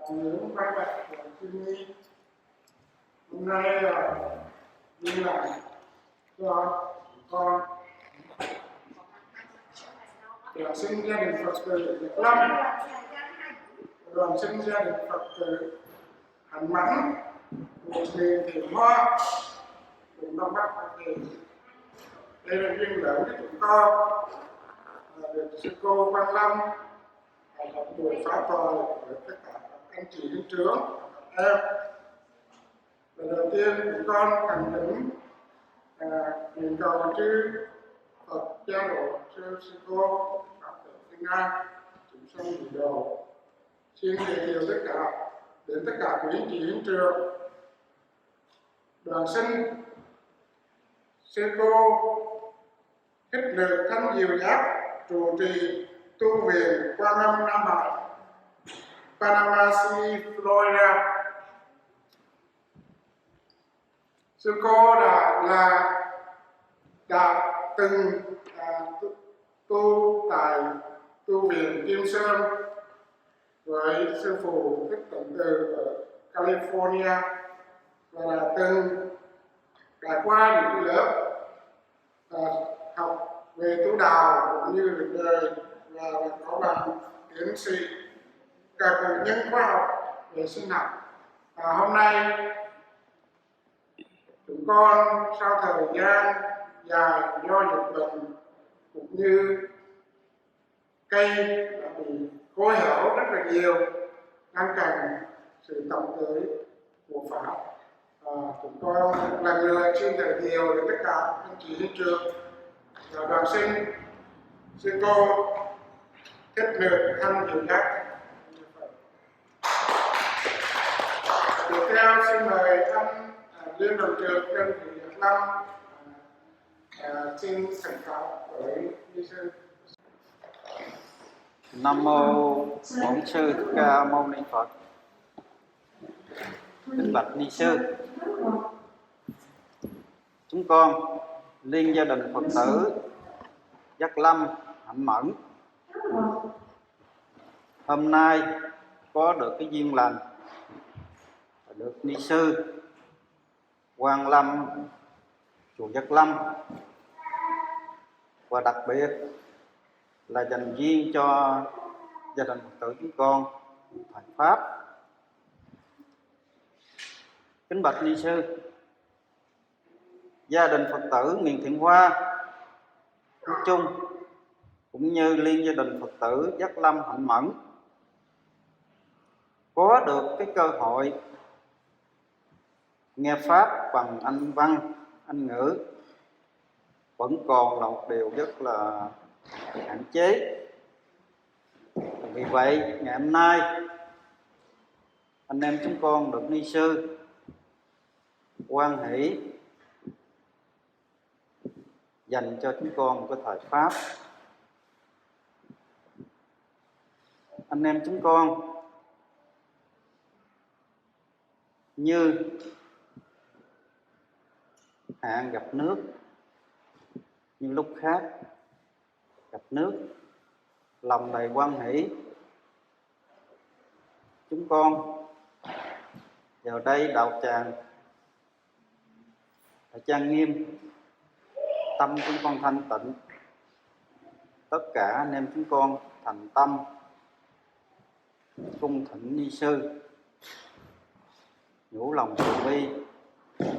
những vai bạn của Thiên Nhi. Hôm nay là đi làm cho con đoàn sinh gia đình Phật tử Việt Nam, đoàn sinh gia đình Phật tử Hạnh Mãn, một miền Thiện Hoa, vùng Đông Bắc Hoa Kỳ. Đây là duyên lễ của chúng con được sư cô Quán Lâm học buổi pháp thoại với tất cả các anh chị huynh trưởng, các em. Lần đầu tiên chúng con thành kính nguyện cầu chư Phật gia độ sư cô Phật tử Thiên An chúng sanh vị đồ. Xin giới thiệu tất cả đến tất cả quý anh chị huynh trưởng. Đoàn sinh sư cô Thích Lực Thanh Diệu Giác trụ trì tu viện Quán Âm Nam Hải, Panama City, Florida. Sư cô đã từng tu tại tu viện Kim Sơn với sư phụ Thích Tận Từ ở California và đã từng trải qua những lớp học về tu đạo cũng như được đời và có bằng tiến sĩ cả cử nhân khoa học về sinh học. Hôm nay chúng con sau thời gian dài do dịch bệnh cũng như cây đã bị khô héo rất là nhiều, ngăn cản sự tổng tới của Pháp. Chúng con một lần nữa xin giới thiệu đến tất cả anh chị huynh trưởng và đoàn sinh sư cô Thích Lực Thanh Diệu Giác. Tiếp theo xin mời anh Liên đoàn trưởng Trần Thị Nhật Lâm xin thành cáo với ni sư. Nam mô Bổn Sư Thích Ca Mâu Ni Phật. Kính bạch ni sư, chúng con liên gia đình Phật tử Giác Lâm Hạnh Mẫn hôm nay có được cái duyên lành được ni sư Quán Lâm chùa Giác Lâm, và đặc biệt là dành duyên cho gia đình Phật tử chúng con thầy pháp. Kính bạch ni sư, gia đình Phật tử miền Thiện Hoa Trung cũng như liên gia đình Phật tử Giác Lâm Hạnh Mẫn có được cái cơ hội nghe pháp bằng Anh văn, Anh ngữ vẫn còn là một điều rất là hạn chế. Vì vậy ngày hôm nay anh em chúng con được ni sư hoan hỷ dành cho chúng con một cái thời pháp. Anh em chúng con như hạn gặp nước, như lúc khác gặp nước, lòng đầy hoan hỷ. Chúng con vào đây đạo tràng là trang nghiêm, tâm chúng con thanh tịnh, tất cả anh em chúng con thành tâm cung thỉnh ni sư, nhủ lòng từ bi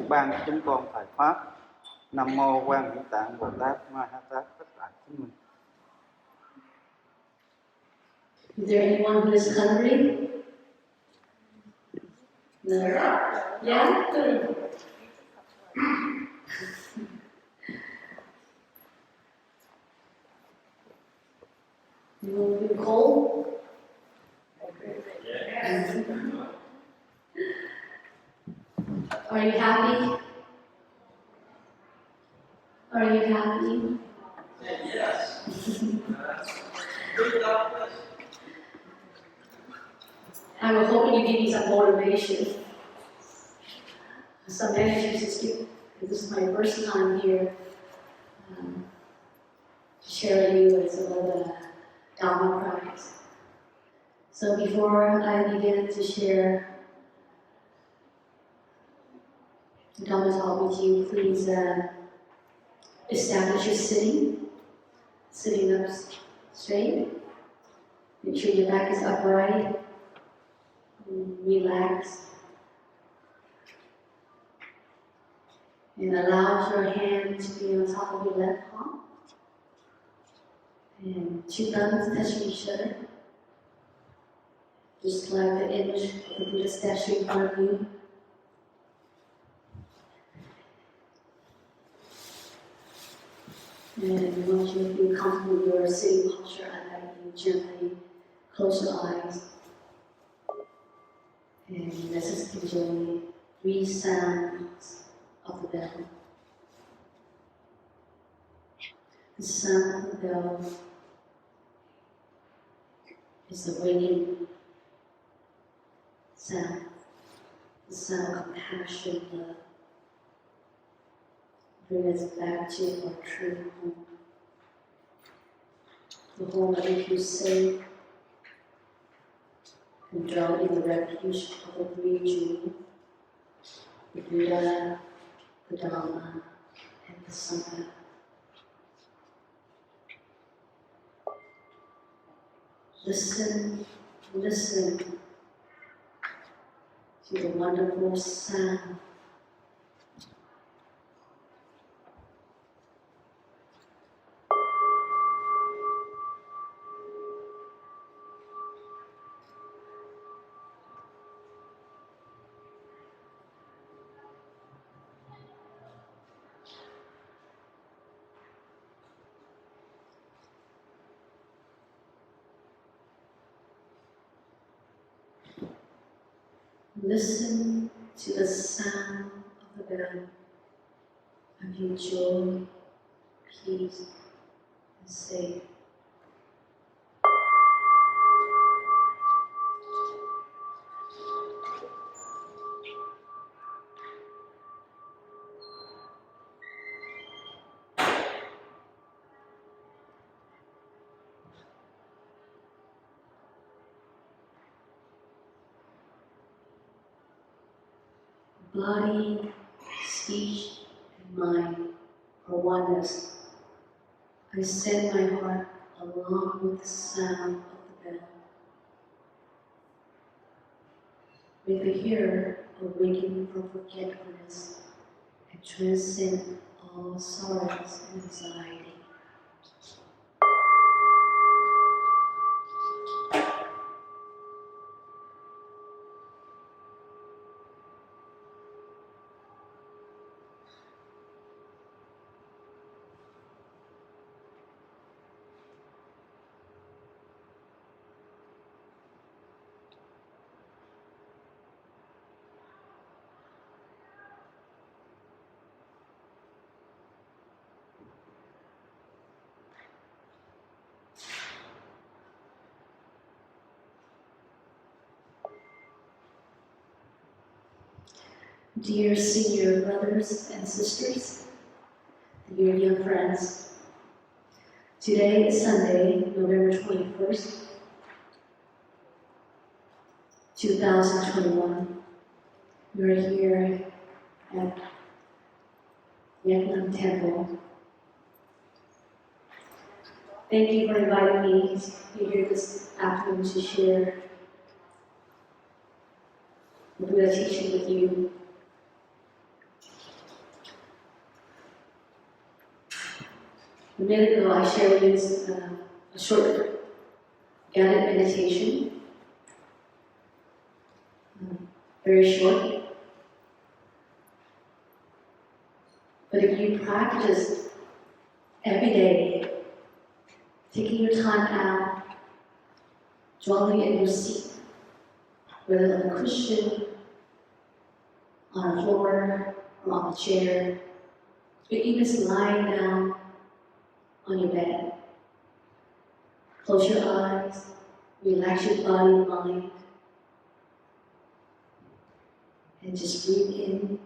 ban cho chúng con thời pháp. Nam mô Quan Hỷ Tạng Bồ Tát Ma Ha Tát. Tất cả chúng mình. Is there anyone who is hungry? No. Yeah? Good. You cold? Yeah. Are you happy? Are you happy? Yes. I was hoping you give me some motivation, some energy to speak. This is my first time here to share with you as a Dharma prize. So before I begin to share the Dhamma talk with you, please establish your sitting up straight. Make sure your back is upright. Relax. And allow your hand to be on top of your left palm. And two thumbs touching each other. Just like the image of the Buddha statue in front of you. And once you feel comfortable with your sitting posture, I invite you gently close your eyes. And let's just enjoy 3 sounds of the bell. The sound of the bell is the ringing sound, the sound of compassion, love. Bring us back to our true home. The home that we feel safe and draw in the refuge of the 3 jewels, the Buddha, the Dharma, and the Sangha. Listen to the wonderful sound. Listen to the sound of the bell of your joy, peace, and safe. Body, speech, and mind are oneness. I send my heart along with the sound of the bell. May the hearer awaken from forgetfulness and transcend all sorrows and anxiety. Dear senior brothers and sisters, dear young friends, today is Sunday, November 21st, 2021. We're here at Vietnam Temple. Thank you for inviting me to be here this afternoon to share the Buddha teaching with you. A minute ago, I shared with you a short guided meditation, very short. But if you practice every day, taking your time out, dwelling in your seat, whether on a cushion, on a floor, or on a chair, or even just lying down on your bed. Close your eyes, relax your body and mind, and just breathe in.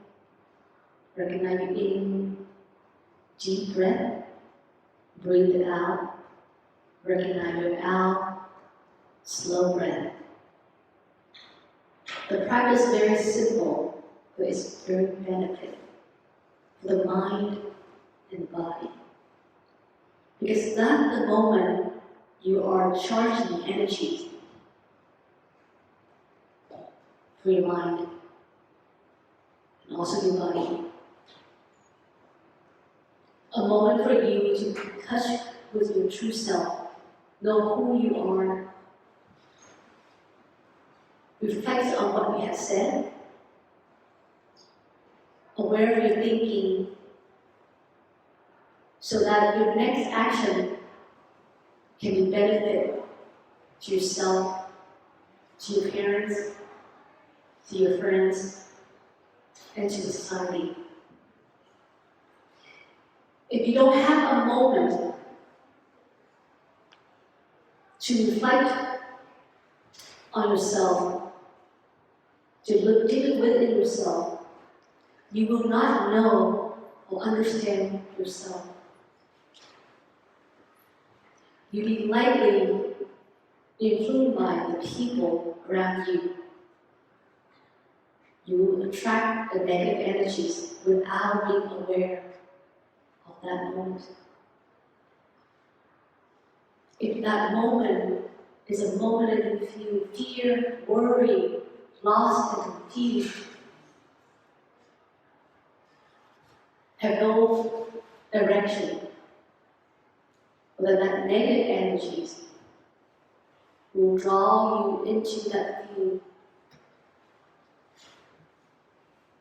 Recognize your in, deep breath, breathe it out. Recognize your out, slow breath. The practice is very simple, but it's very benefit for the mind and the body. Because that's the moment you are charging energies for your mind and also your body. A moment for you to touch with your true self, know who you are, reflect on what we have said, aware of your thinking, so that your next action can be benefit to yourself, to your parents, to your friends, and to society. If you don't have a moment to reflect on yourself, to look deep within yourself, you will not know or understand yourself. You'll be likely influenced by the people around you. You will attract the negative energies without being aware of that moment. If that moment is a moment that you feel fear, worry, lost, and confused, have no direction, then that negative energies will draw you into that field,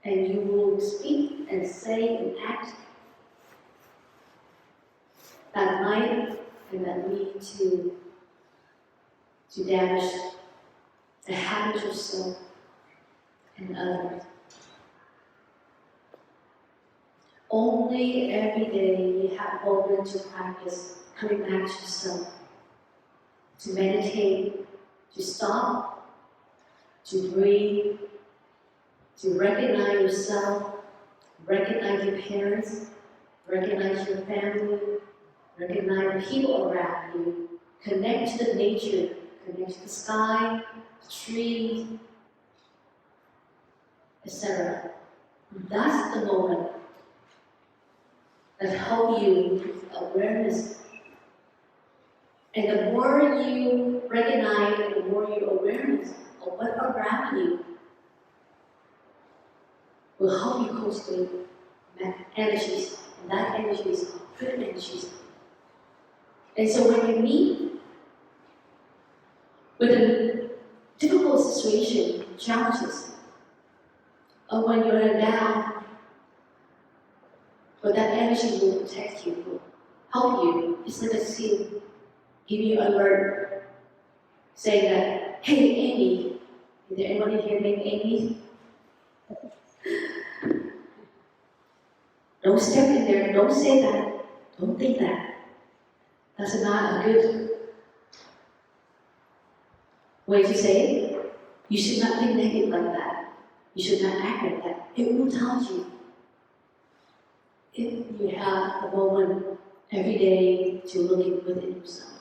and you will speak and say and act that might and that lead to damage the habit of self and others. Only every day you have a moment to practice coming back to yourself, to meditate, to stop, to breathe, to recognize yourself, recognize your parents, recognize your family, recognize the people around you, connect to the nature, connect to the sky, the trees, etc. That's the moment that helps you with awareness. And the more you recognize and the more your awareness of what's around you will help you cultivate energies. And that energy is called good energies. And so when you meet with a difficult situation, challenges, or when you're down, but that energy will protect you, will help you. It's like a seal, give you an alert, saying that, hey Amy, is there anyone here named Amy? Don't step in there, don't say that, don't think that. That's not a good way to say it. You should not think negative like that. You should not act like that. It will tell you. If you have a moment every day to look within yourself.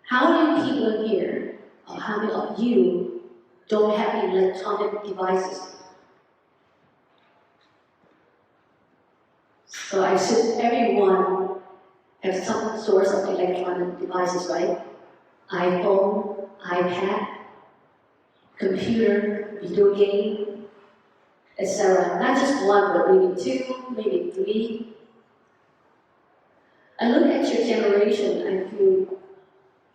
How many people here, or how many of you, don't have electronic devices? So I assume everyone has some source of electronic devices, right? iPhone, iPad, computer, video game, etc. Not just one, but maybe two, maybe three. I look at your generation, I feel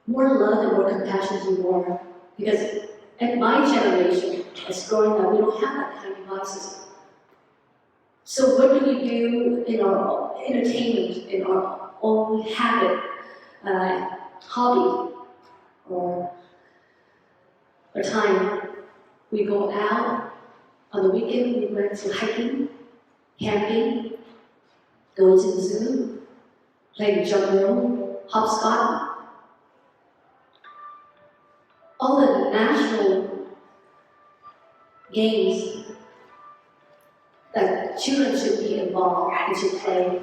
more love and more compassion to you more. Because at my generation, as growing up, we don't have that kind of devices. So what do we do in our entertainment, in our own habit, hobby, or time? We go out on the weekend, we went to hiking, camping, go to the zoo, play the jungle, hopscotch. All the national games that children should be involved and should play,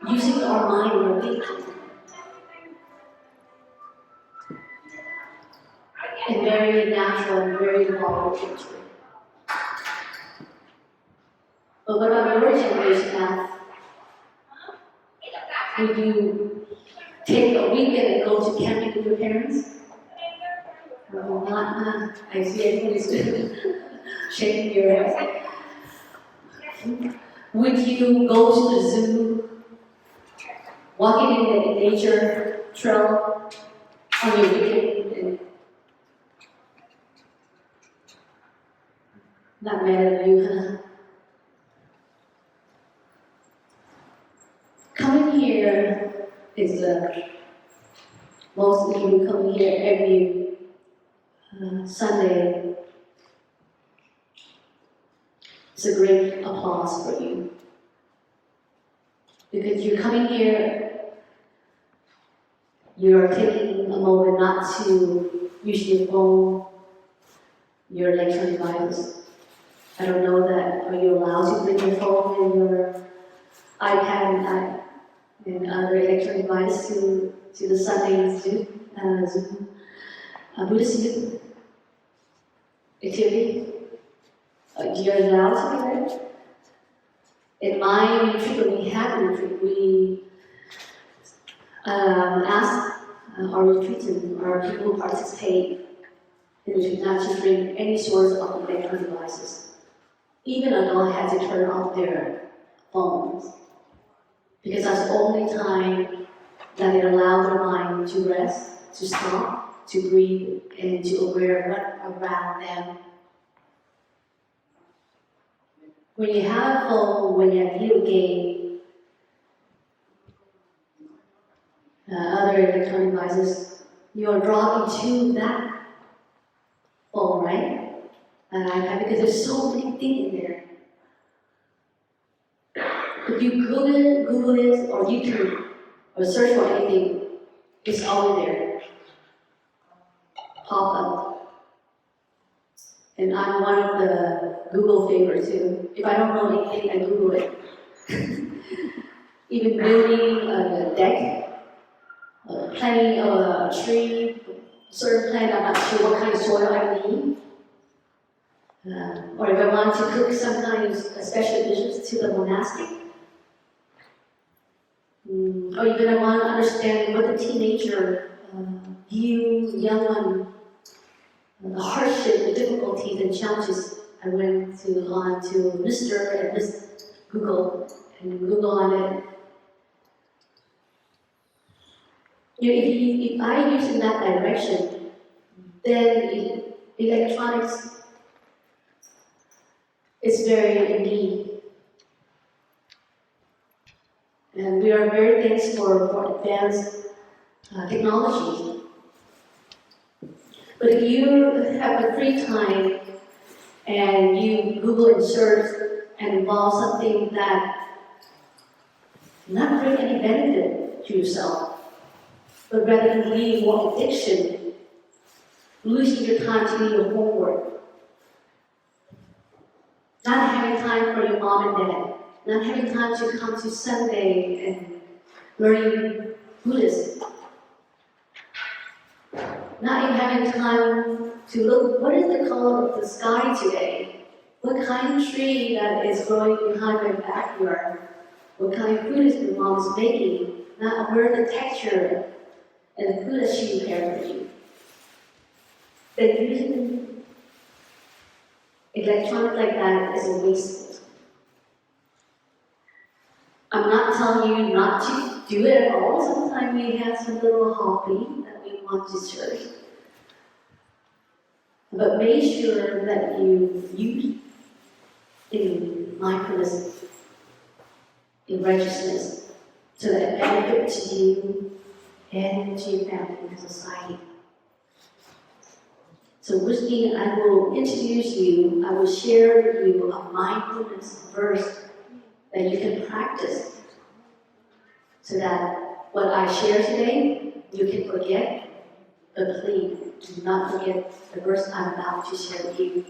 using our mind and our thinking. and very natural and very long picture. But what about your generation now? Would you take a weekend and go to camping with your parents? No, not. I see everybody's shaking your head. Would you go to the zoo, walking in the nature trail on your weekend? Not mad at you, huh? Coming here is most of you come here every Sunday. It's a great applause for you. Because you're coming here, you're taking a moment not to use your phone, your electronic devices. I don't know that, are you allowed to bring your phone and your iPad and other electronic devices to the Sunday Zoom, Buddhist activity? You're allowed to do that? In my retreat, when we had a retreat, we asked our retreatants, our people who participate in the retreat, not to bring any source of electronic devices. Even adults had to turn off their phones, because that's the only time that it allowed their mind to rest, to stop, to breathe, and to aware what around them. When you have a phone, when you have video game, other electronic devices, you are drawn into that phone, right? An iPad, because there's so many things in there. If you Google it, or YouTube, or search for anything, it's all there. Pop up. And I'm one of the Google favorites too. If I don't know anything, I Google it. Even building a deck, planting a tree, certain plant, I'm not sure what kind of soil I need. Or if I want to cook some kind of special dishes to the monastic. Or even I want to understand what the teenager view, young one, the hardship, the difficulties and challenges. I went to Mr. and Miss Google and Google on it. If I use in that direction, then electronics is very in need. And we are very thankful for advanced technology. But if you have a free time and you Google and search and involve something that not bring any benefit to yourself, but rather than leading more addiction, losing your time to do your homework, not having time for your mom and dad, not having time to come to Sunday and learning Buddhist, not even having time to look, what is the color of the sky today? What kind of tree that is growing behind my backyard? What kind of food is my mom is making? Not aware of the texture and the food that she prepared for you. Then using electronic like that is a waste. I'm not telling you not to do it at all. Sometimes we have some little hobby that we want to serve. But make sure that you use in mindfulness, in righteousness, so that it benefits to you and to your family and society. So with me, I will introduce you, I will share with you a mindfulness verse that you can practice, so that what I share today, you can forget, but please do not forget the verse I'm about to share with you.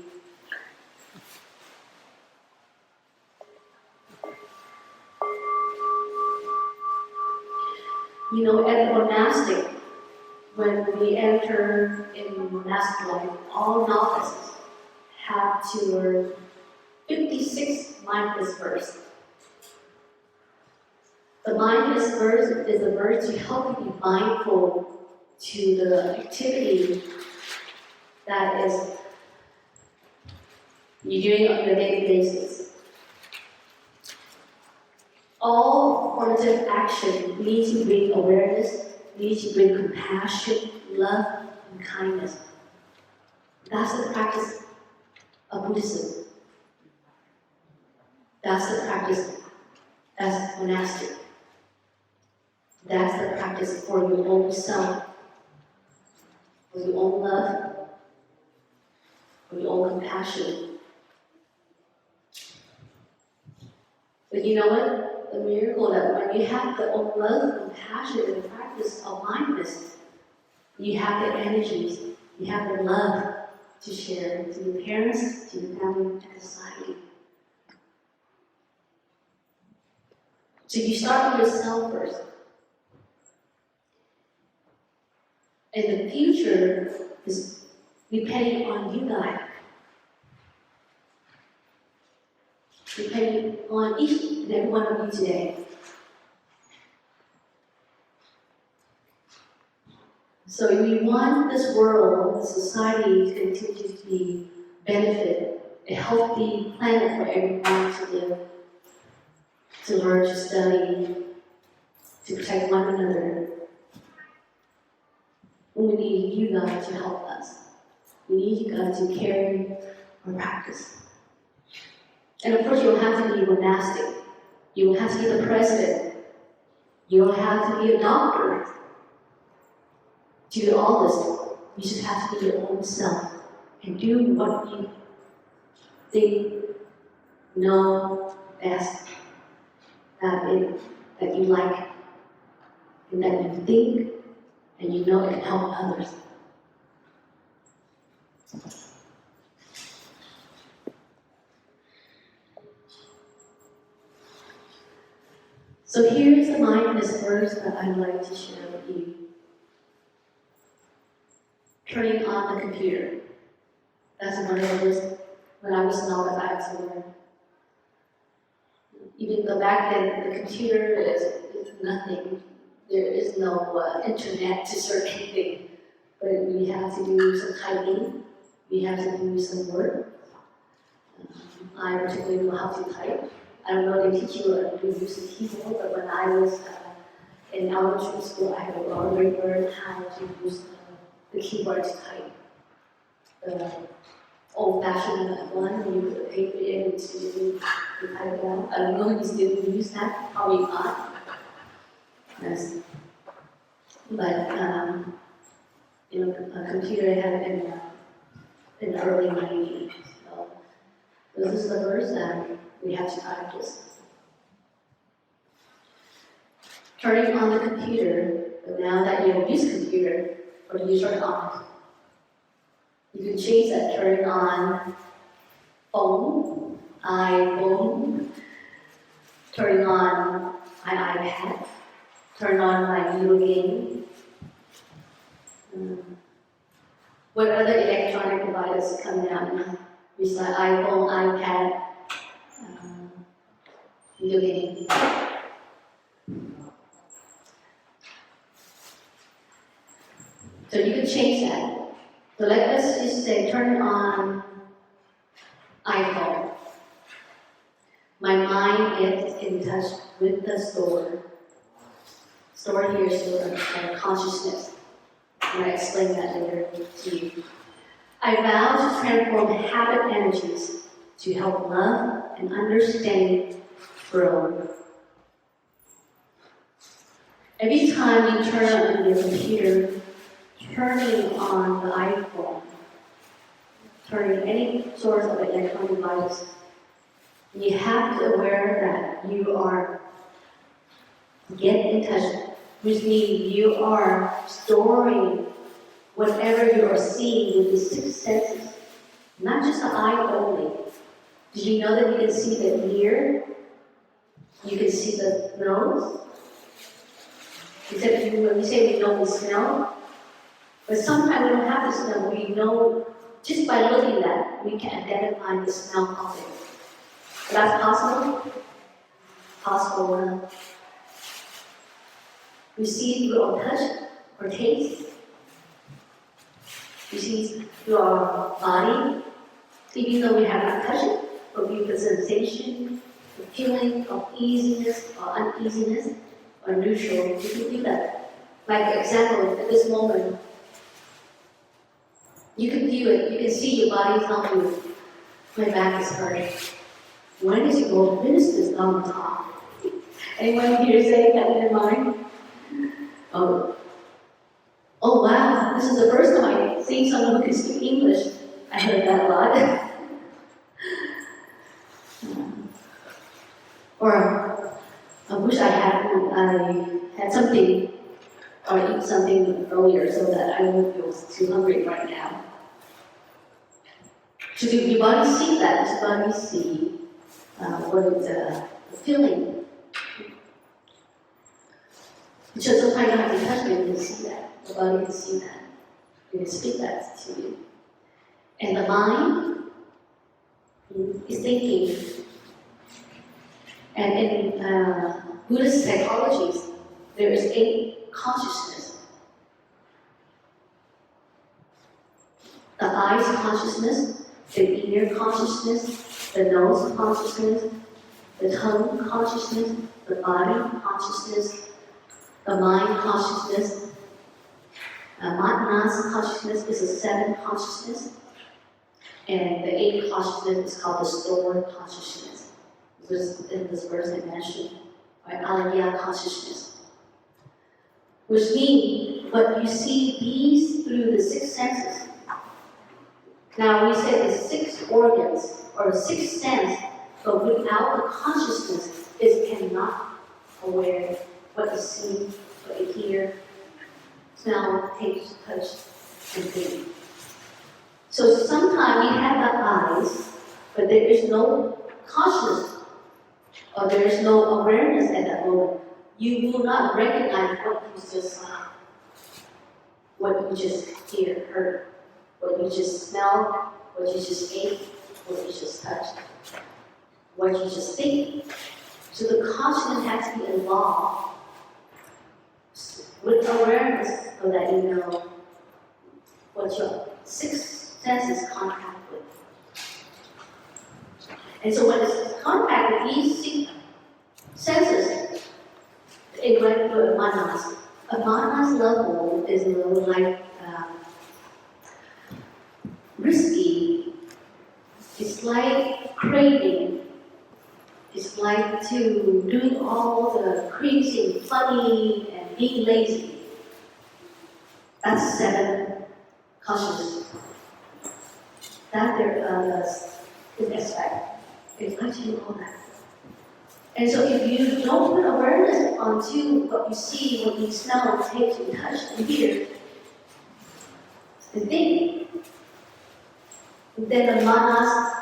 You know, at the monastic, when we enter in monastic life, all novices have to learn 56 mindfulness verse. The mindfulness verse is a verse to help you be mindful to the activity that is you're doing on your daily basis. All formative action needs to bring awareness, needs to bring compassion, love, and kindness. That's the practice of Buddhism. That's the practice as monastic. That's the practice for your own self, for your own love, for your own compassion. But you know what? The miracle that when you have the own love, compassion, and the practice of mindfulness, you have the energies, you have the love to share to your parents, to your family, and society. So you start with yourself first. And the future is depending on you guys. Depending on each and every one of you today. So if we want this world, this society to continue to be benefit, a healthy planet for everyone to live, to learn, to study, to protect one another, we need you guys to help us. We need you guys to carry our practice. And of course, you don't have to be monastic. You don't have to be the president. You don't have to be a doctor. To do all this, you just have to be your own self and do what you think, know best, that you like, and that you think, and you know it can help others. So here's the mindfulness verse that I'd like to share with you. Turning on the computer. That's one of those, when I was novice, I had to learn. Even though back then the computer is nothing, there is no internet to search anything. But we have to do some typing, we have to do some work. I particularly know how to type. I don't know if they teach you to use the keyboard, but when I was in elementary school, I had already learned how to use the keyboard to type. The old-fashioned one, you put the paper in and you type it out. I don't know if you still use that, probably not. Yes. But, a computer had in the early 90s. So this is the verse that we have to practice. Turning on the computer, but now that you don't use computer, or do you turn it on? You can change that, turn on phone, iPhone, turn on my iPad, turn on my video game. What other electronic devices come down besides iPhone, iPad, video game? So you can change that. So let's just say turn on iPhone. My mind gets in touch with the store. Store here is store consciousness. I'm going to explain that later to you. I vow to transform habit energies to help love and understanding grow. Every time you turn on your computer, turning on the iPhone, turning any source of electronic device, you have to be aware that you are getting in touch, which means you are storing whatever you are seeing with the six senses, not just the eye only. Did you know that you can see the ear? You can see the nose? Except when we say we know we smell, But sometimes we don't have to smell. We know just by looking at it, we can identify the smell of it. That's possible? Possible. We see it through our touch or taste. We see it through our body, even though we have not touched it, but we have the sensation, the feeling of easiness or uneasiness or neutral. We can feel that. Like for example, at this moment, you can feel it. You can see your body telling you, my back is hurting. When is it going? When is this going to talk? Anyone here saying that in their mind? Oh wow, this is the first time I've seen someone who can speak English. I heard that a lot. Or I wish I had something or eat something earlier so that I won't feel too hungry right now. So your body see that, your body see what is the feeling. So sometimes you have to touch it, you can see that. The body can see that. It can speak that to you. And the mind is thinking. And in Buddhist psychology, there is 8 consciousness. The eyes consciousness, the ear consciousness, the nose consciousness, the tongue consciousness, the body consciousness, the mind consciousness. Manas consciousness is a 7 consciousness, and the 8 consciousness is called the stored consciousness. In this verse I mentioned, or Alaya consciousness. Which means what you see these through the 6 senses. Now we say the 6 organs or 6 sense, but without the consciousness, it cannot aware what you see, what you hear, smell, taste, touch, and think. So sometimes we have the eyes, but there is no consciousness, or there is no awareness at that moment. You will not recognize what you just saw, what you just heard, what you just smelled, what you just ate, what you just touched, what you just think. So the consciousness has to be involved with awareness so that you know what your 6 senses contact with. And so when it's contact with these 6 senses, it went to a manas. A manas level is a little like risky. It's like craving. It's like to doing all the crazy, funny, and being lazy. That's 7 consciousness. That there is aspect. It's actually all that. And so if you don't put awareness onto what you see, what you smell, taste, and touch, and hear, and think, then the manas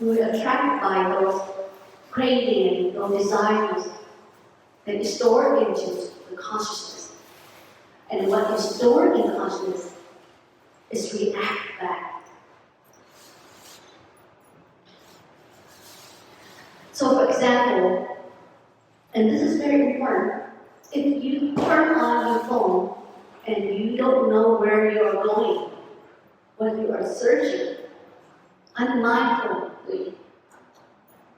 we're attracted by those craving, those desires, that is stored into the consciousness. And what is stored in consciousness is react back. So for example, and this is very important, if you turn on your phone and you don't know where you are going, when you are searching, unmindfully,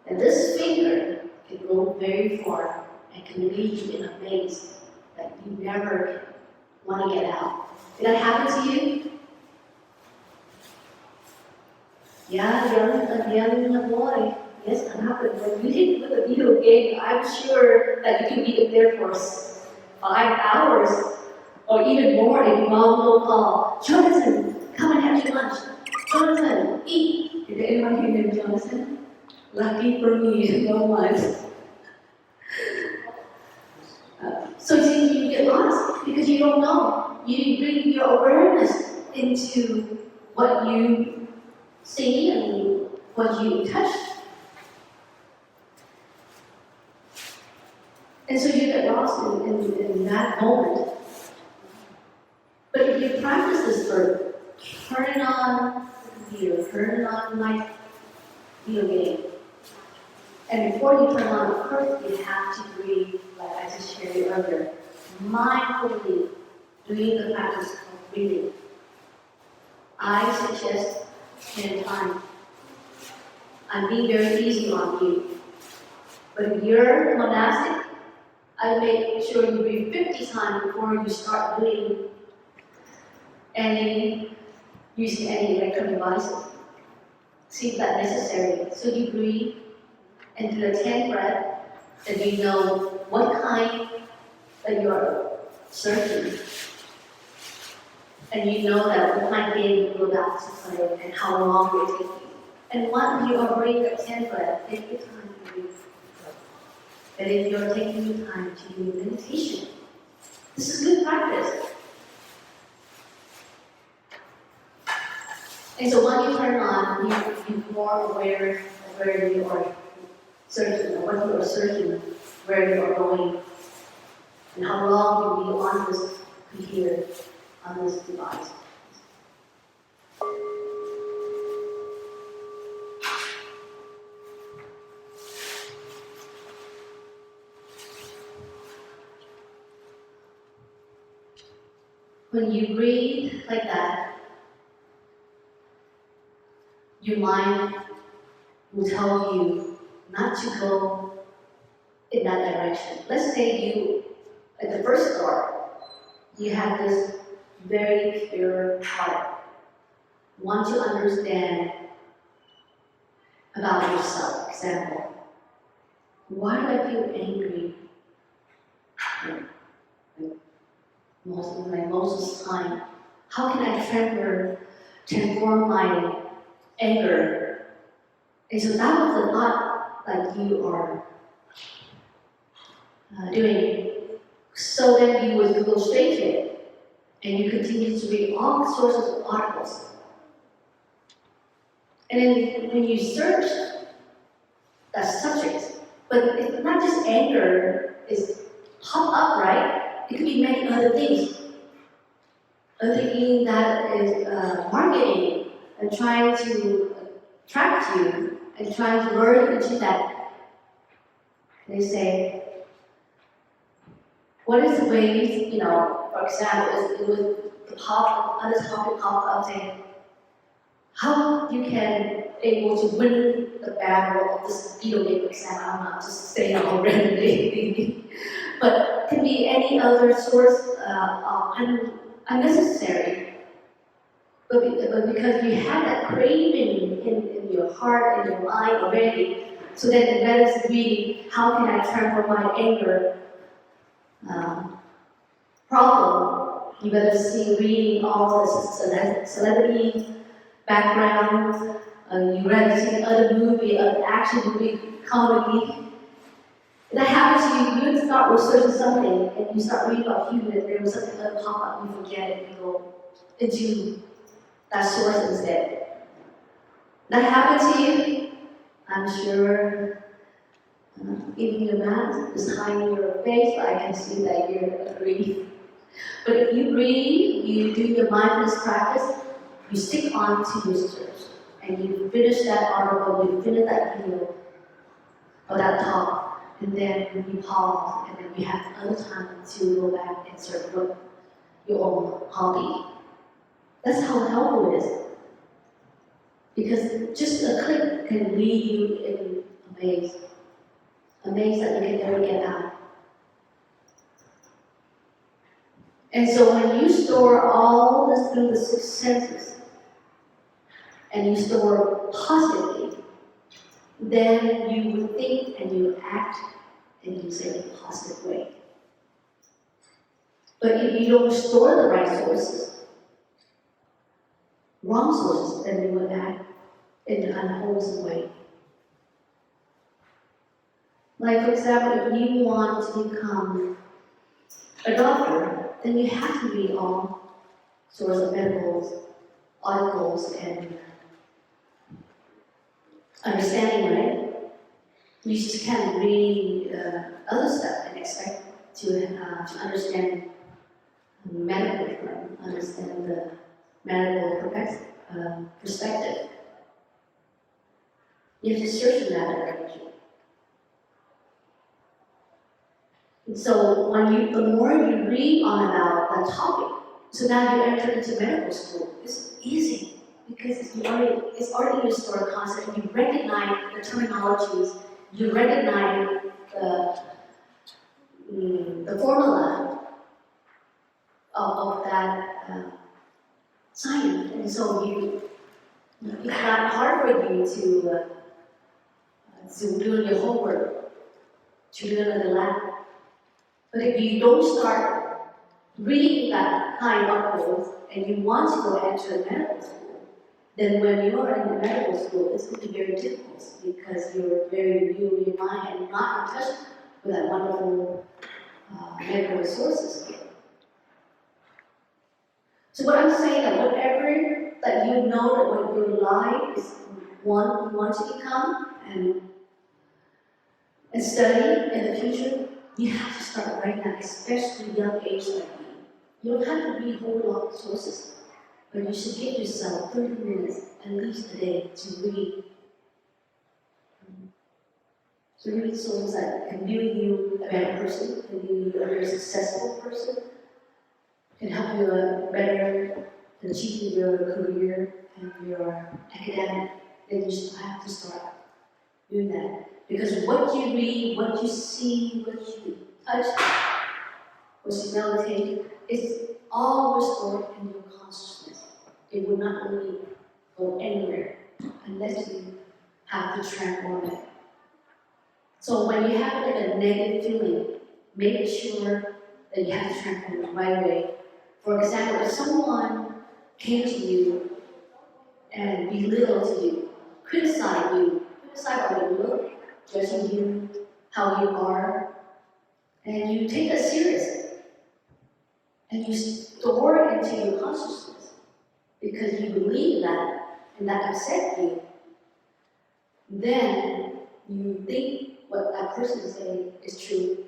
and this finger can go very far and can lead you in a maze that you never want to get out. Did that happen to you? Yeah, young boy. Yes, that happened. When you hit with a video game, I'm sure that you can be in there for 5 hours or even more if mom will call, Jonathan, come and have your lunch. Jonathan, eat. Did anyone hear him, Jonathan? Lucky for me, no one. So you get lost because you don't know. You bring your awareness into what you see and what you touch. And so you get lost in that moment. But you practice this for turning on the computer, turning on my video game. And before you turn on, of course, you have to breathe, like I just shared you earlier, mindfully doing the practice of breathing. I suggest 10 times. I'm being very easy on you. But if you're monastic, I make sure you breathe 50 times before you start doing using any electronic devices. See if that's necessary. So you breathe and do a 10 breath, and you know what kind that you're searching. And you know that what kind of game you go back to play and how long it takes you. And once you are breathing a 10 breath, take your time to breathe. But if you're taking your time to do meditation, this is good practice. And so when you turn on, you're more aware of where you are searching, or what you are searching, where you are going, and how long you'll be on this computer, on this device. When you breathe like that, your mind will tell you not to go in that direction. Let's say you, at the first start, you have this very pure heart. Want to understand about yourself. Example, why do I feel angry? Most of the time, how can I transform my anger? And so that was a lot that you are doing. So then you would go straight to it, and you continue to read all sorts of articles. And then when you search that subject, but it's not just anger is pop up, right? It could be many other things. Other things that is marketing and trying to attract you and trying to learn into that. They say, what is the way, for example, it was the other topic pop up saying, how you can able to win the battle of this video game, for example. I'm not just saying all randomly, but it can be any other source of unnecessary. But because you have that craving in your heart and your mind already, so then that is really, how can I transform my anger problem? You better see reading all the celebrity background, you rather see other movie, other action movie, comedy. That happens to you, you start researching something and you start reading about human, and there was something that pop up, you forget it, you go into that source instead. That happened to you, I'm sure. Even your mouth is hiding your face, but I can see that you're agreeing. But if you breathe, you do your mindfulness practice, you stick on to your search, and you finish that article, you finish that video, or that talk, and then you pause, and then you have other time to go back and search for your own hobby. That's how helpful it is. Because just a click can lead you in a maze. A maze that you can never get out. And so when you store all this through the six senses, and you store positively, then you would think and you act and you say in a positive way. But if you don't store the right sources, wrong sources, then you would act in an unwholesome way. Like, for example, if you want to become a doctor, then you have to read all sorts of medical articles and understanding, right? You just can't read other stuff and expect to understand medical term, understand the medical perspective. You have to search in that direction. And so the more you read on about that topic, so now you enter into medical school. It's easy because it's already in your story concept. You recognize the terminologies, you recognize the formula of that science, and so it's not hard for you to do your homework, to learn the lab. But if you don't start reading that kind of course and you want to go into a medical school, then when you are in the medical school, it's going to be very difficult because you're very new in your mind and not in touch with that wonderful medical resources here. So what I'm saying that whatever that you know that what your life is want to become and study in the future, you have to start right now, especially young age like you. You don't have to read a whole lot of sources, but you should give yourself 30 minutes at least a day to read. So read sources that can build you a better person, can build you a very successful person, can help you better achieve your career and your academic. Then you should have to start doing that. Because what you read, what you see, what you touch, what you meditate, is all restored in your consciousness. It will not really go anywhere unless you have to transform it. So when you have like a negative feeling, make sure that you have to transform it the right way. For example, if someone came to you and belittled you, criticize how you look, judging you, how you are, and you take it serious, and you store it into your consciousness because you believe that and that upset you, then you think what that person is saying is true.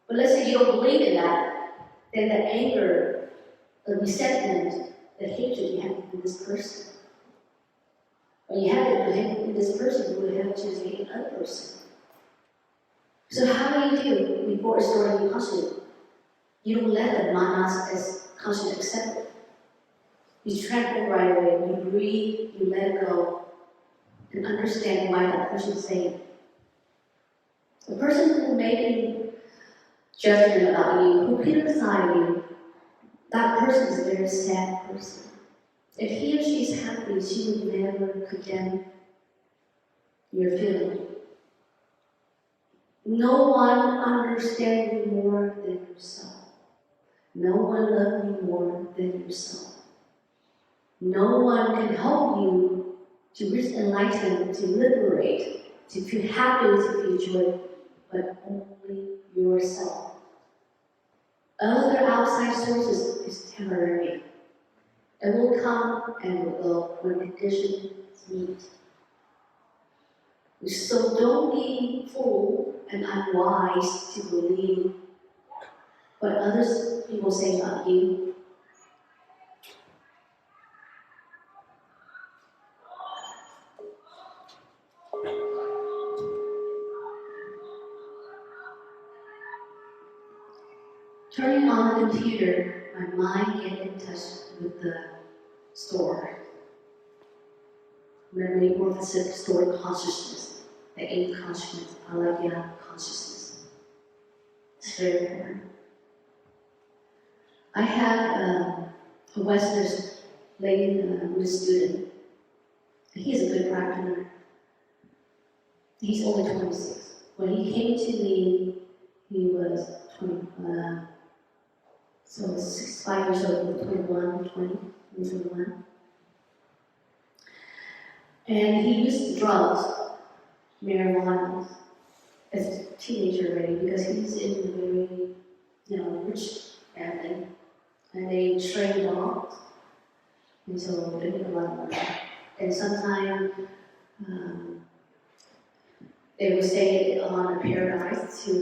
But let's say you don't believe in that, then the anger, the resentment, the hatred you have for this person. When you have it in this person, you would have to hate another person. So how do you do before restoring your consciousness? You don't let the manas as consciousness accept it. You transform right away. You breathe, you let it go, and understand why that person is saying. The person who made judgment about you, who criticized you, that person is a very sad person. If he or she is happy, she would never condemn your feeling. No one understands you more than yourself. No one loves you more than yourself. No one can help you to reach enlightenment, to liberate, to feel happy, to feel joy, but only yourself. Other outside sources is temporary. It will come and will go when conditions meet. So don't be fool and unwise to believe what others people say about you. Turning on the computer, my mind gets in touch with the store. Memory, orthocentric store consciousness, the eighth consciousness, alagya consciousness. It's very important. I have a Western lady, Buddhist student. He's a good practitioner. He's only 26. When he came to me, he was 20. So 5 years old, 21. And he used drugs, marijuana, as a teenager already, because he's in a very, rich family. And they train dogs, and so they make a lot of money. And sometimes they will stay on a paradise to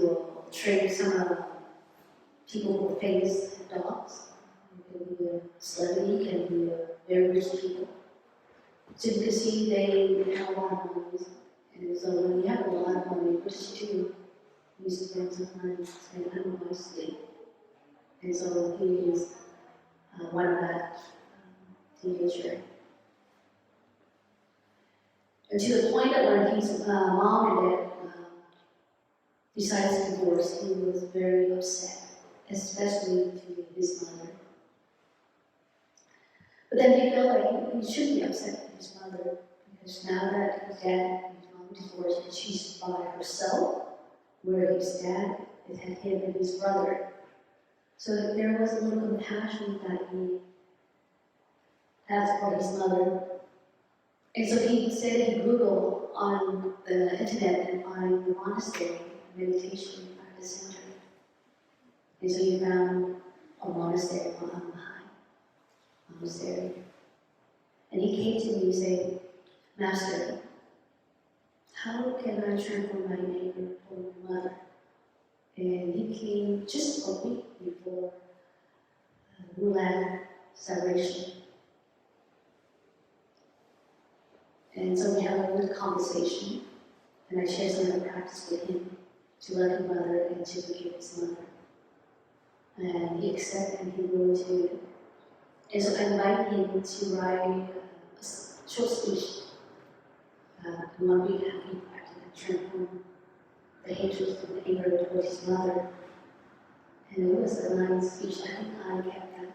train some people who are famous dogs. celebrity, can be very rich people. So you can see they have a lot of money. And so when you have a lot of money, what does she do? You spend some money, spend unwisely. And so he is one of that teenager. And to the point that when his mom and dad decided to divorce, he was very upset, especially to his mother. But then he felt like he should be upset with his mother, because now that his dad and his mom divorced and she's by herself, where his dad had him and his brother. So there was a little compassion that he had for his mother. And so he said he Googled on the internet and find the monastery, meditation practice center. And so he found a monastery called Monastery. And he came to me and said, Master, how can I transform my neighbor for my mother? And he came just a week before Wulan celebration. And so we had a good conversation, and I shared some of the practice with him to love his mother and to forgive his mother. And he accepted and he willing to do it. And so I invited him to write a short speech. 1 week after he practiced and transformed the hatred and anger towards his mother. And it was a nice speech. I think I kept that.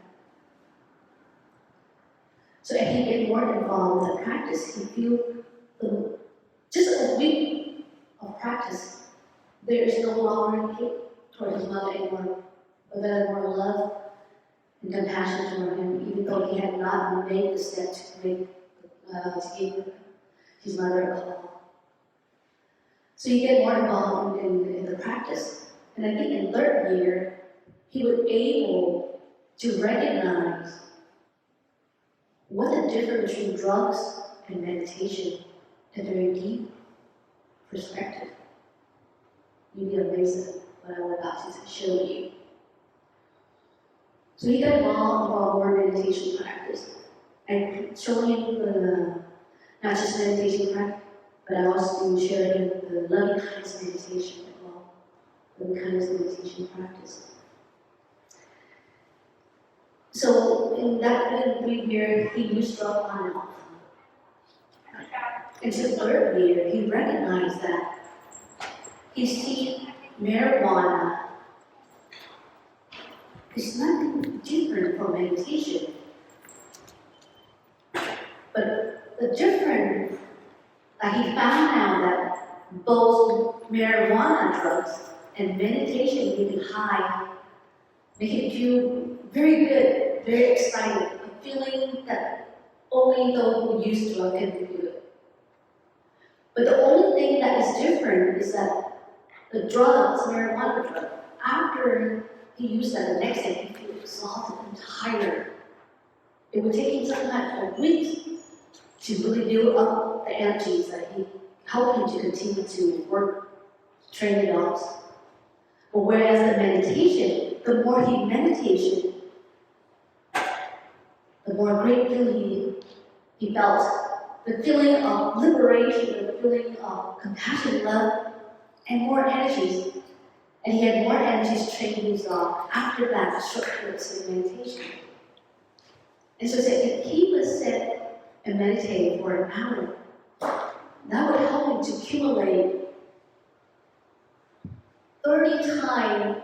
So as he get more involved with the practice, he feel just a week of practice, there is no longer hate toward his mother anymore, but there more love and compassion toward him, even though he had not made the step to give his mother a call. So you get more involved in the practice. And I think in third year, he was able to recognize what the difference between drugs and meditation at a very deep perspective. You'd be amazed at what I'm about to show you. So he got involved with more meditation practice. I showed him not just meditation practice, but I also shared him the loving kindness meditation as well. Loving kindness meditation practice. So in that 3 years, he used drugs on and off. Until the third year, he recognized that he see marijuana is nothing different from meditation. But the difference that he found out that both marijuana drugs and meditation make you high, make you feel very good, very excited, a feeling that only those who use drugs can feel it. But the only thing that is different is that the drugs, marijuana drug, after he used that the next day, he feels exhausted and tired. It would take him sometimes a week to really build up the energies that he helped him to continue to work, train the dogs. But whereas the meditation, the more he meditated, the more great feeling he felt. The feeling of liberation, the feeling of compassion, love, and more energies. And he had more energies training his dog after that short course of meditation. And so if he would sit and meditate for an hour, that would help him to accumulate 30 times,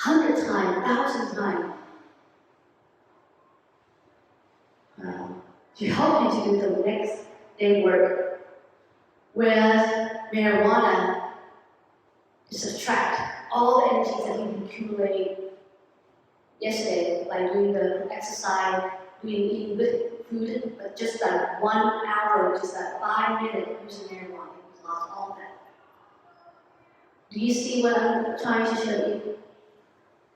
100 times, 1,000 times. To help him to do the next day work. Whereas marijuana is subtract all the energies that he can accumulate yesterday by doing the exercise, eating good food, but just that 1 hour, just that 5 minutes using marijuana, he lost all that. Do you see what I'm trying to show you?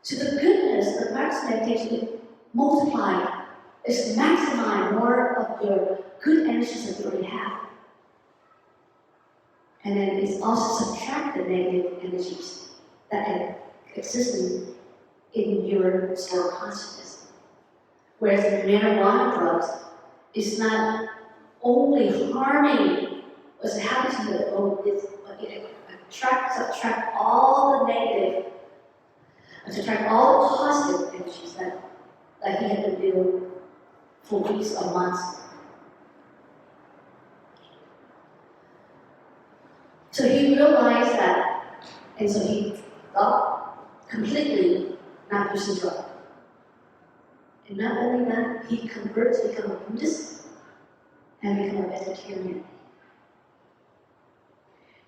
So the goodness, the practice meditation, multiply. Is maximize more of your good energies that you already have. And then it's also subtract the negative energies that exist in your soul consciousness. Whereas the marijuana drugs is not only harming what's happening to the organism, but it subtract all the negative, subtract all the positive energies that he had been doing for weeks or months. So he realized that, and so he thought completely not using drugs. And not only that, he converted to become a Buddhist and become a vegetarian.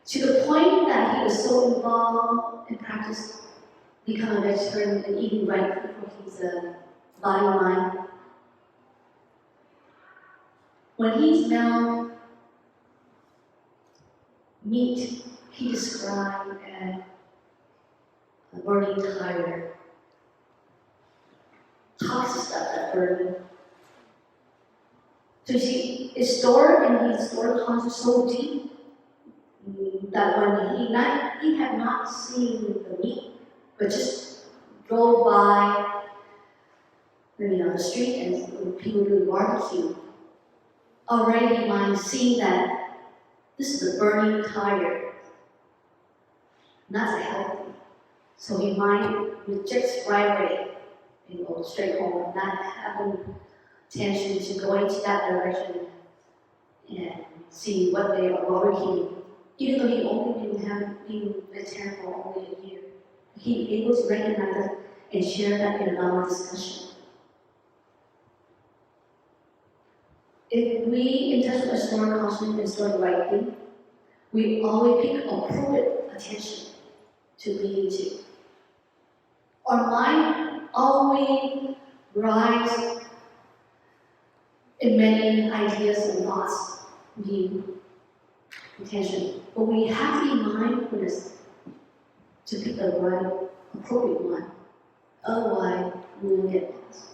To the point that he was so involved in practice, become a vegetarian and eating right for his body and mind. When he smelled meat, he described as a burning tire. Toxic stuff that burning. So you see, it's stored in his stored conscious so deep that when he had not seen the meat, but just drove by the street and people doing barbecue, already he might see that this is a burning tire, not healthy. So he might reject right away and go straight home, not having intention to go into that direction and see what they are already, even though he only been vegetarian for only a year. He able to recognize it and share that in a normal discussion. If we in touch with our stored consciousness and stored right thing, we always pick appropriate attention to lead to. Our mind always rise in many ideas and thoughts, intention. But we have to be mindfulness to pick the right, appropriate one. Otherwise, we will get lost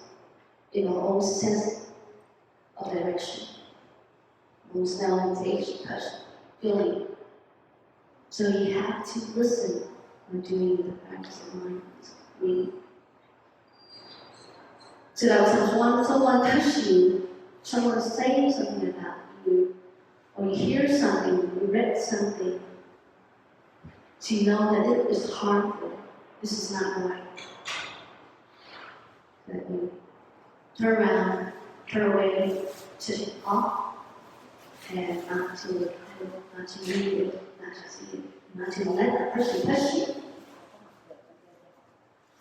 in our own sense of direction, own smell, taste, touch, feeling. So you have to listen when doing the practice of mindfulness. So that when someone touches you, someone saying something about you, or you hear something, you read something, to know that it is harmful, this is not right. That you turn around, turn away, turn it off, and not to read it, not to see it, not to let that person touch you.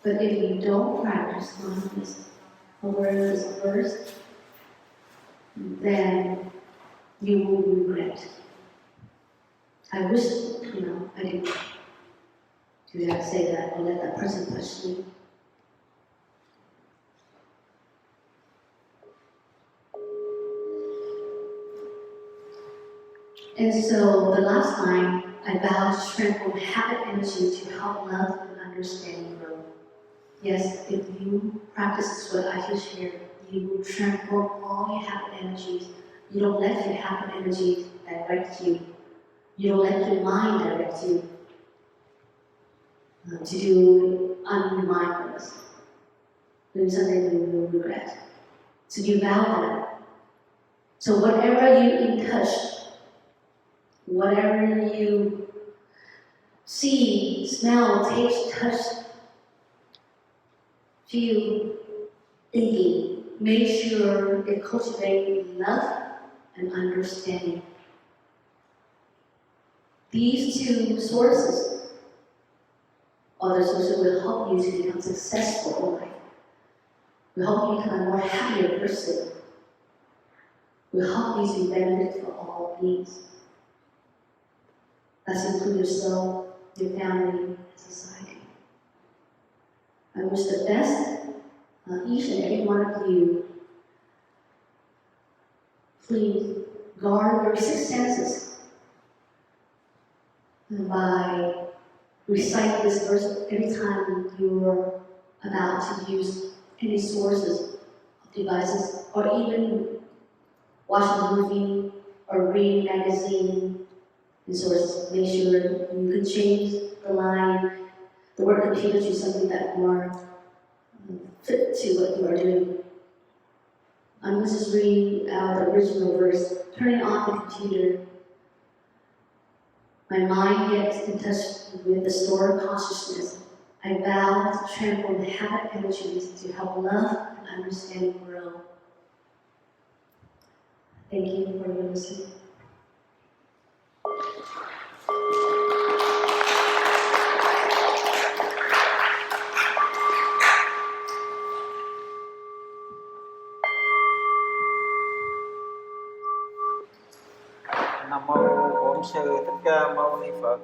But if you don't practice mindfulness, awareness first, then you will regret. I wish, I didn't do that, say that, or let that person touch me. And so the last time, I vowed to transform habit energy to help love and understanding grow. Yes, if you practice what I just shared, you will transform all your habit energies. You don't let your habit energy direct you. You don't let your mind direct you to do unmindfulness. Doing something you will regret. So you vow that. So whatever you in touch, whatever you see, smell, taste, touch, feel, thinking, make sure it cultivates love and understanding. These two sources, other sources, will help you to become successful in life. Will help you become a more happier person. Will help you to benefit for all beings. That's include yourself, your family, and society. I wish the best each and every one of you. Please guard your six senses by reciting this verse every time you're about to use any sources of devices, or even watch a movie or read a magazine and sources. Make sure you can change the line, the word computer, to something that more fit to what you are doing. I was just reading the original verse, turning off the computer. My mind gets in touch with the store of consciousness. I vow to transform the habit energies to help love and understanding grow. Thank you for your listening. Nam mô Bổn Sư Thích Ca Mâu Ni Phật.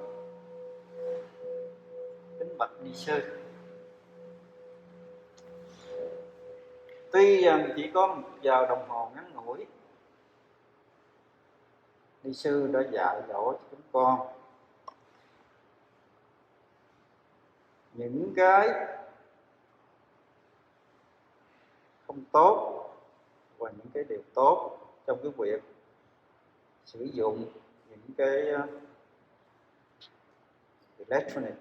Kính bạch ni sư, tuy rằng chỉ có 1 giờ đồng hồ ngắn ngủi, ni sư đã dạy dỗ cho chúng con những cái không tốt và những cái điều tốt trong cái việc sử dụng những cái electronic.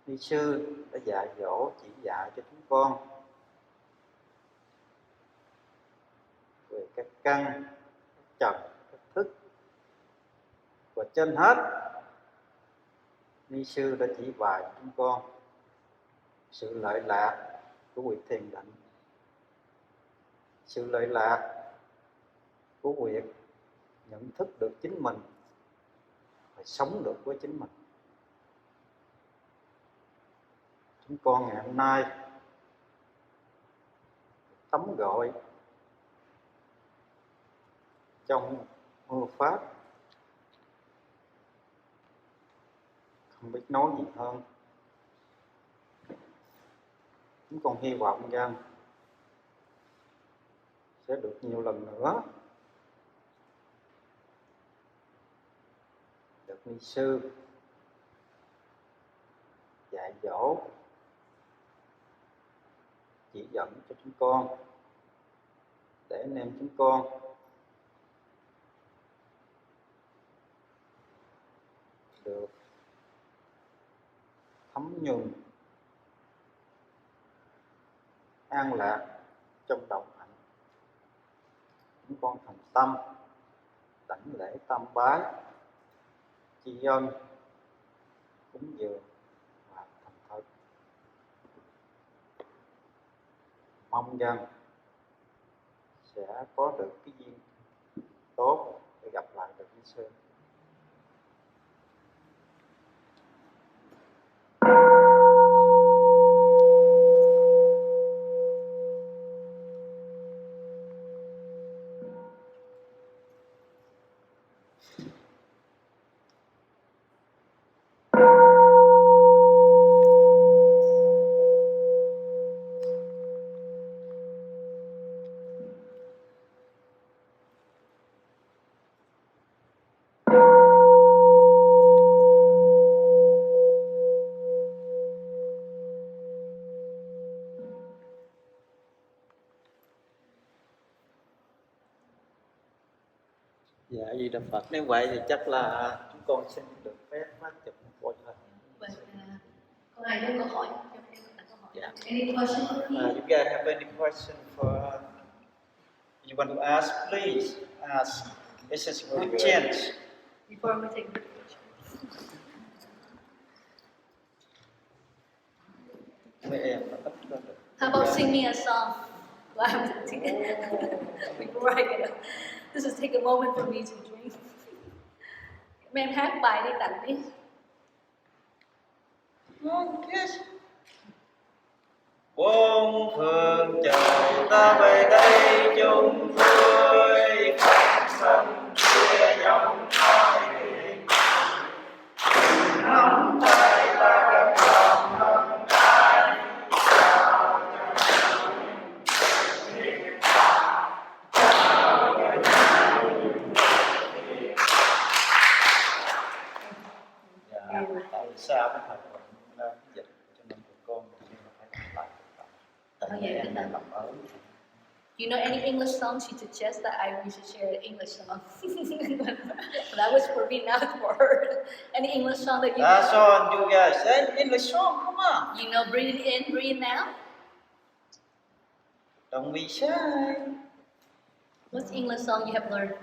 Ni sư đã dạy dỗ, chỉ dạy cho chúng con về các căn, các trần, các thức, và trên hết ni sư đã chỉ bài cho chúng con sự lợi lạc của việc thiền định, sự lợi lạc của việc nhận thức được chính mình và sống được với chính mình. Chúng con ngày hôm nay tắm gội trong mưa pháp, không biết nói gì hơn. Chúng con hy vọng rằng sẽ được nhiều lần nữa được ni sư dạy dỗ, chỉ dẫn cho chúng con, để anh em chúng con được thấm nhuần, an lạc trong đồng hạnh. Chúng con thành tâm đảnh lễ tam bái, tri ân, cúng dường và thành thật. Mong rằng sẽ có được cái duyên tốt để gặp lại được ni sư. Dạ, Di Đà Phật. Nếu vậy thì chắc là chúng con xin được phép chụp một bộ thôi. Có ai có câu hỏi? Yeah. Any question for me? You guys have any question for you want to ask? Please ask. This is a good chance. Before we take the picture. How about sing me a song? Before I get up. This is take a moment for me to drink. Mẹ em hát bài đi tặng đi. Bốn phương trời ta về đây chung vui, phật sanh chia dòng nói điện. Nắm tay ta gặp lòng nâng tay, chào cho thiện, chào cho tại sao cái hành động dịch cho nên tụi con phải làm lại. You know any English songs? She suggests that we should share an English song. That was for me, not for her. Any English song that you know? That's on, you guys. Say English song, come on. You know, breathe in, breathe out. Don't be shy. What's English song you have learned?